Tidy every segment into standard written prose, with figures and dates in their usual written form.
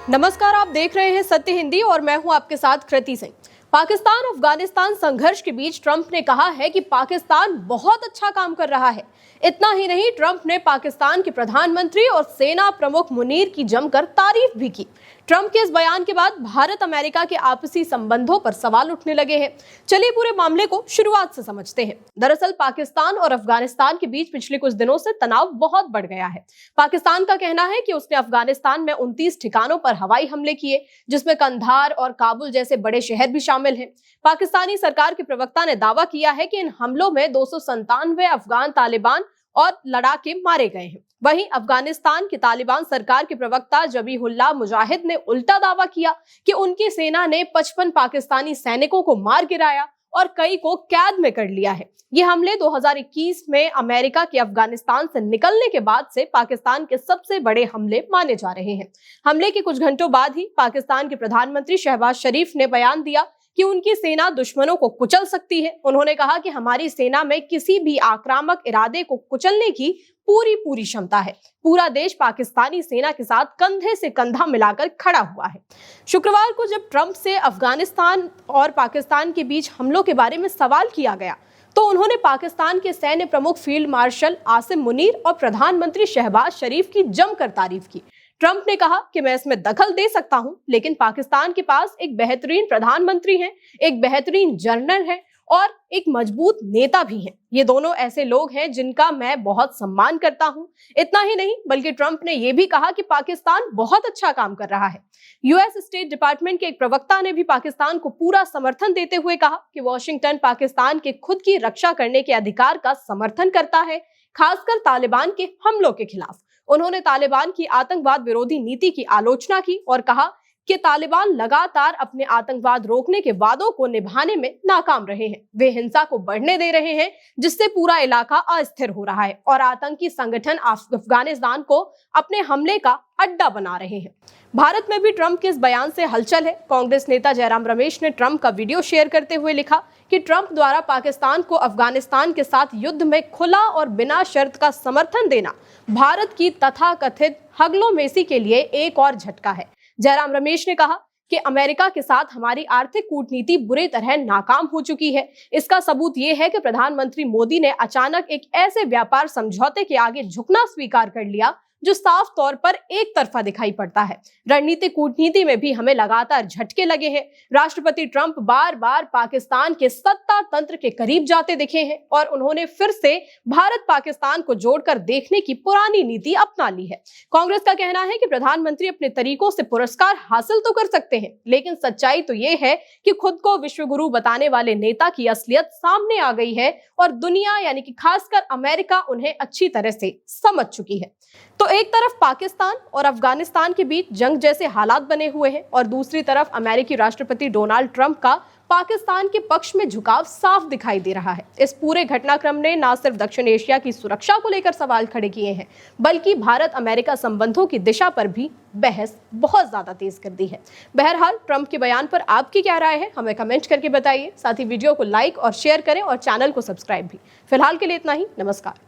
नमस्कार, आप देख रहे हैं सत्य हिंदी और मैं हूं आपके साथ कृति सिंह। पाकिस्तान अफगानिस्तान संघर्ष के बीच ट्रंप ने कहा है कि पाकिस्तान बहुत अच्छा काम कर रहा है। इतना ही नहीं, ट्रंप ने पाकिस्तान के प्रधानमंत्री और सेना प्रमुख मुनीर की जमकर तारीफ भी की। ट्रंप के इस बयान के बाद भारत अमेरिका के आपसी संबंधों पर सवाल उठने लगे हैं। चलिए पूरे मामले को शुरुआत से समझते हैं। दरअसल पाकिस्तान और अफगानिस्तान के बीच पिछले कुछ दिनों से तनाव बहुत बढ़ गया है। पाकिस्तान का कहना है कि उसने अफगानिस्तान में 29 ठिकानों पर हवाई हमले किए, जिसमें कंधार और काबुल जैसे बड़े शहर भी शामिल हैं। पाकिस्तानी सरकार के प्रवक्ता ने दावा किया है कि इन हमलों में 297 अफगान तालिबान और लड़ाके मारे गए हैं। वहीं अफगानिस्तान की तालिबान सरकार के प्रवक्ता जबीहुल्लाह मुजाहिद ने उल्टा दावा किया कि उनकी सेना ने 55 पाकिस्तानी सैनिकों को मार गिराया और कई को कैद में कर लिया है। ये हमले 2021 में अमेरिका के अफगानिस्तान से निकलने के बाद से पाकिस्तान के सबसे बड़े हमले माने जा रहे हैं। हमले के कुछ घंटों बाद ही पाकिस्तान के प्रधानमंत्री शहबाज शरीफ ने बयान दिया कि उनकी सेना दुश्मनों को कुचल सकती है। उन्होंने कहा कि हमारी सेना में किसी भी आक्रामक इरादे को कुचलने की पूरी क्षमता है। पूरा देश पाकिस्तानी सेना के साथ कंधे से कंधा मिलाकर खड़ा हुआ है। शुक्रवार को जब ट्रंप से अफगानिस्तान और पाकिस्तान के बीच हमलों के बारे में सवाल किया गया, तो उन्होंने पाकिस्तान के सैन्य प्रमुख फील्ड मार्शल आसिम मुनीर और प्रधानमंत्री शहबाज शरीफ की जमकर तारीफ की। ट्रंप ने कहा कि मैं इसमें दखल दे सकता हूं, लेकिन पाकिस्तान के पास एक बेहतरीन प्रधानमंत्री हैं, एक बेहतरीन जनरल है और एक मजबूत नेता भी हैं। ये दोनों ऐसे लोग हैं जिनका मैं बहुत सम्मान करता हूं। इतना ही नहीं, बल्कि ट्रंप ने यह भी कहा कि पाकिस्तान बहुत अच्छा काम कर रहा है। यूएस स्टेट डिपार्टमेंट के एक प्रवक्ता ने भी पाकिस्तान को पूरा समर्थन देते हुए कहा कि वॉशिंगटन पाकिस्तान के खुद की रक्षा करने के अधिकार का समर्थन करता है, खासकर तालिबान के हमलों के खिलाफ। उन्होंने तालिबान की आतंकवाद विरोधी नीति की आलोचना की और कहा कि तालिबान लगातार अपने आतंकवाद रोकने के वादों को निभाने में नाकाम रहे हैं। वे हिंसा को बढ़ने दे रहे हैं, जिससे पूरा इलाका अस्थिर हो रहा है और आतंकी संगठन अफगानिस्तान को अपने हमले का अड्डा बना रहे हैं। भारत में भी ट्रंप के इस बयान से हलचल है। कांग्रेस नेता जयराम रमेश ने ट्रंप का वीडियो शेयर करते हुए लिखा कि ट्रंप द्वारा पाकिस्तान को अफगानिस्तान के साथ युद्ध में खुला और बिना शर्त का समर्थन देना भारत की तथाकथित हगलोमेसी के लिए एक और झटका है। जयराम रमेश ने कहा कि अमेरिका के साथ हमारी आर्थिक कूटनीति बुरी तरह नाकाम हो चुकी है। इसका सबूत ये है कि प्रधानमंत्री मोदी ने अचानक एक ऐसे व्यापार समझौते के आगे झुकना स्वीकार कर लिया जो साफ तौर पर एक तरफा दिखाई पड़ता है। रणनीतिक कूटनीति में भी हमें लगातार झटके लगे हैं। राष्ट्रपति ट्रंप बार बार पाकिस्तान के सत्ता तंत्र के करीब जाते दिखे हैं और उन्होंने फिर से भारत पाकिस्तान को जोड़कर देखने की पुरानी नीति अपना ली है। कांग्रेस का कहना है कि प्रधानमंत्री अपने तरीकों से पुरस्कार हासिल तो कर सकते हैं, लेकिन सच्चाई तो ये है कि खुद को विश्वगुरु बताने वाले नेता की असलियत सामने आ गई है और दुनिया यानी कि खासकर अमेरिका उन्हें अच्छी तरह से समझ चुकी है। तो एक तरफ पाकिस्तान और अफगानिस्तान के बीच जंग जैसे हालात बने हुए हैं और दूसरी तरफ अमेरिकी राष्ट्रपति डोनाल्ड ट्रंप का पाकिस्तान के पक्ष में झुकाव साफ दिखाई दे रहा है। इस पूरे घटनाक्रम ने न सिर्फ दक्षिण एशिया की सुरक्षा को लेकर सवाल खड़े किए हैं, बल्कि भारत अमेरिका संबंधों की दिशा पर भी बहस बहुत ज्यादा तेज कर दी है। बहरहाल ट्रंप के बयान पर आपकी क्या राय है, हमें कमेंट करके बताइए। साथ ही वीडियो को लाइक और शेयर करें और चैनल को सब्सक्राइब भी। फिलहाल के लिए इतना ही। नमस्कार।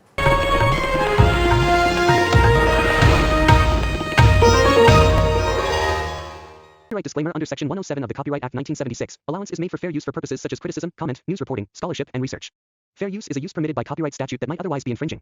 Copyright disclaimer under Section 107 of the Copyright Act 1976. Allowance is made for fair use for purposes such as criticism, comment, news reporting, scholarship, and research. Fair use is a use permitted by copyright statute that might otherwise be infringing.